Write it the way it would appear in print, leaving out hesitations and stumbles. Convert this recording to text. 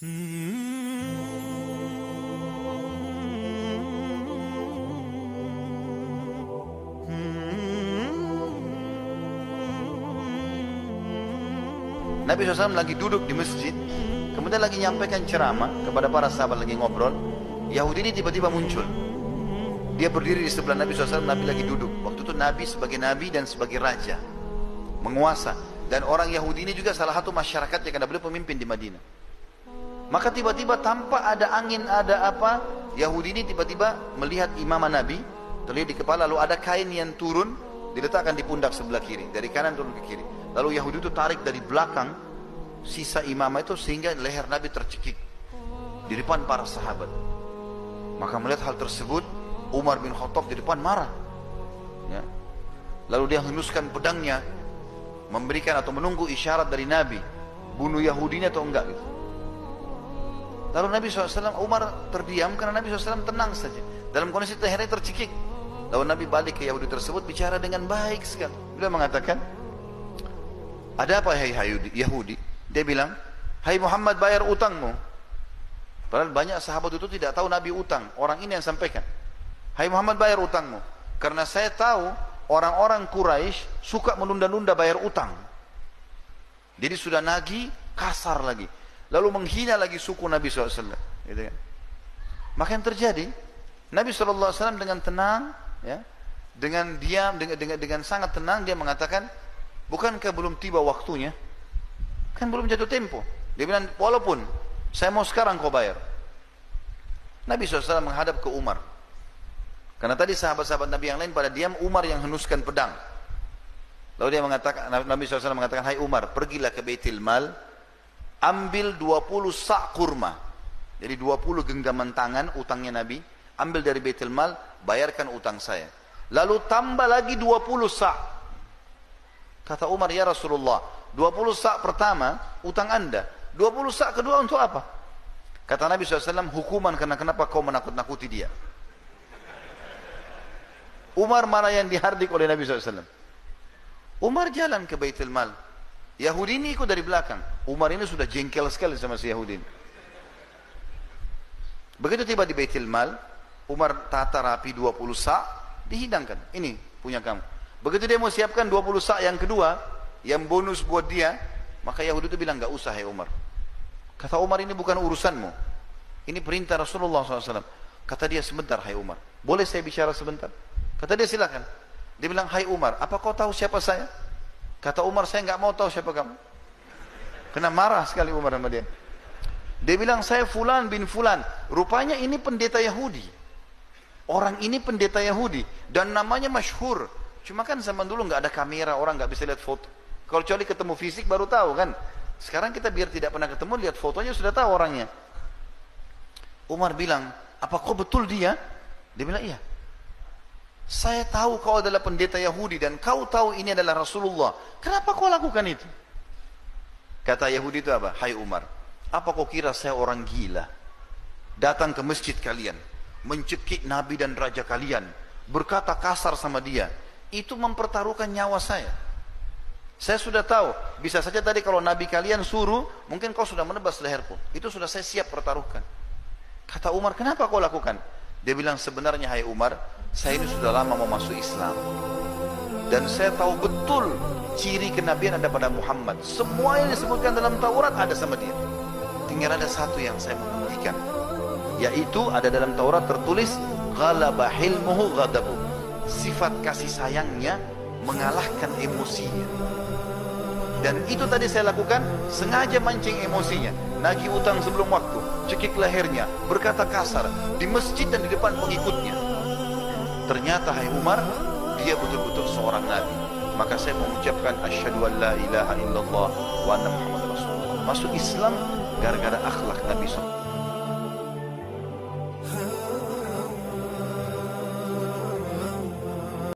Nabi SAW lagi duduk di masjid, kemudian lagi nyampaikan ceramah kepada para sahabat, lagi ngobrol. Yahudi ini tiba-tiba muncul. Dia berdiri di sebelah Nabi SAW, Nabi lagi duduk. Waktu itu Nabi sebagai Nabi dan sebagai Raja, menguasa. Dan orang Yahudi ini juga salah satu masyarakatnya, karena beliau pemimpin di Madinah. Maka tiba-tiba tanpa ada angin, ada apa, Yahudi ini tiba-tiba melihat imamah Nabi, terlihat di kepala, lalu ada kain yang turun, diletakkan di pundak sebelah kiri, dari kanan turun ke kiri. Lalu Yahudi itu tarik dari belakang sisa imamah itu sehingga leher Nabi tercekik di depan para sahabat. Maka melihat hal tersebut, Umar bin Khattab di depan marah, ya. Lalu dia henuskan pedangnya, memberikan atau menunggu isyarat dari Nabi, bunuh Yahudi ini atau enggak gitu. Lalu Nabi SAW, Umar terdiam karena Nabi SAW tenang saja dalam kondisi lehernya tercekik. Lalu Nabi balik ke Yahudi tersebut, bicara dengan baik sekali. Beliau mengatakan, ada apa hai Yahudi? Dia bilang, hai Muhammad, bayar utangmu. Padahal banyak sahabat itu tidak tahu Nabi utang. Orang ini yang sampaikan, hai Muhammad, bayar utangmu. Karena saya tahu orang-orang Quraisy suka menunda-nunda bayar utang. Jadi sudah nagih, kasar lagi. Lalu menghina lagi suku Nabi SAW. Gitu kan? Maka yang terjadi, Nabi SAW dengan tenang, ya, dengan diam, dengan sangat tenang, dia mengatakan, bukankah belum tiba waktunya? Kan belum jatuh tempo. Dia bilang, walaupun saya mau sekarang kau bayar. Nabi SAW menghadap ke Umar. Karena tadi sahabat-sahabat Nabi yang lain pada diam, Umar yang henuskan pedang. Lalu dia mengatakan, Nabi SAW mengatakan, hai Umar, pergilah ke Baitul Mal, ambil 20 sak kurma. Jadi 20 genggaman tangan utangnya Nabi, ambil dari Baitul Mal, bayarkan utang saya. Lalu tambah lagi 20 sak. Kata Umar, ya Rasulullah, 20 sak pertama utang anda, 20 sak kedua untuk apa? Kata Nabi SAW, hukuman karena kenapa kau menakut-nakuti dia. Umar marah yang dihardik oleh Nabi SAW. Umar jalan ke Baitul Mal, Yahudi ini ikut dari belakang. Umar ini sudah jengkel sekali sama si Yahudi ini. Begitu tiba di Baitul Mal, Umar tata rapi 20 sak, dihidangkan, ini punya kamu. Begitu dia mau siapkan 20 sak yang kedua, yang bonus buat dia, maka Yahudi itu bilang, gak usah hai Umar. Kata Umar, ini bukan urusanmu, ini perintah Rasulullah SAW. Kata dia, sebentar hai Umar, boleh saya bicara sebentar? Kata dia, silakan. Dia bilang, hai Umar, apa kau tahu siapa saya? Kata Umar, saya gak mau tahu siapa kamu. Kena marah sekali Umar sama dia. Dia bilang, saya Fulan bin Fulan. Rupanya ini pendeta Yahudi. Orang ini pendeta Yahudi dan namanya masyhur. Cuma kan zaman dulu nggak ada kamera, orang nggak bisa lihat foto. Kalau kecuali ketemu fisik baru tahu kan. Sekarang kita biar tidak pernah ketemu, lihat fotonya sudah tahu orangnya. Umar bilang, apa kau betul dia? Dia bilang, iya. Saya tahu kau adalah pendeta Yahudi dan kau tahu ini adalah Rasulullah. Kenapa kau lakukan itu? Kata Yahudi itu apa? Hai Umar, apa kau kira saya orang gila? Datang ke masjid kalian, mencekik Nabi dan Raja kalian, berkata kasar sama dia. Itu mempertaruhkan nyawa saya. Saya sudah tahu, bisa saja tadi kalau Nabi kalian suruh, mungkin kau sudah menebas leherku. Itu sudah saya siap pertaruhkan. Kata Umar, kenapa kau lakukan? Dia bilang, sebenarnya hai Umar, saya ini sudah lama mau masuk Islam. Dan saya tahu betul ciri kenabian ada pada Muhammad. Semua yang disebutkan dalam Taurat ada sama dia. Tinggal ada satu yang saya membuktikan, yaitu ada dalam Taurat tertulis, ghalaba hilmuhu ghadabu. Sifat kasih sayangnya mengalahkan emosinya. Dan itu tadi saya lakukan, sengaja mancing emosinya, nagih utang sebelum waktu, cekik lehernya, berkata kasar di masjid dan di depan pengikutnya. Ternyata hai Umar, dia betul-betul seorang nabi. Maka saya mengucapkan asyhadu an la ilaha illallah wa anna Muhammad Rasulullah. Masuk Islam gara-gara akhlak Nabi SAW.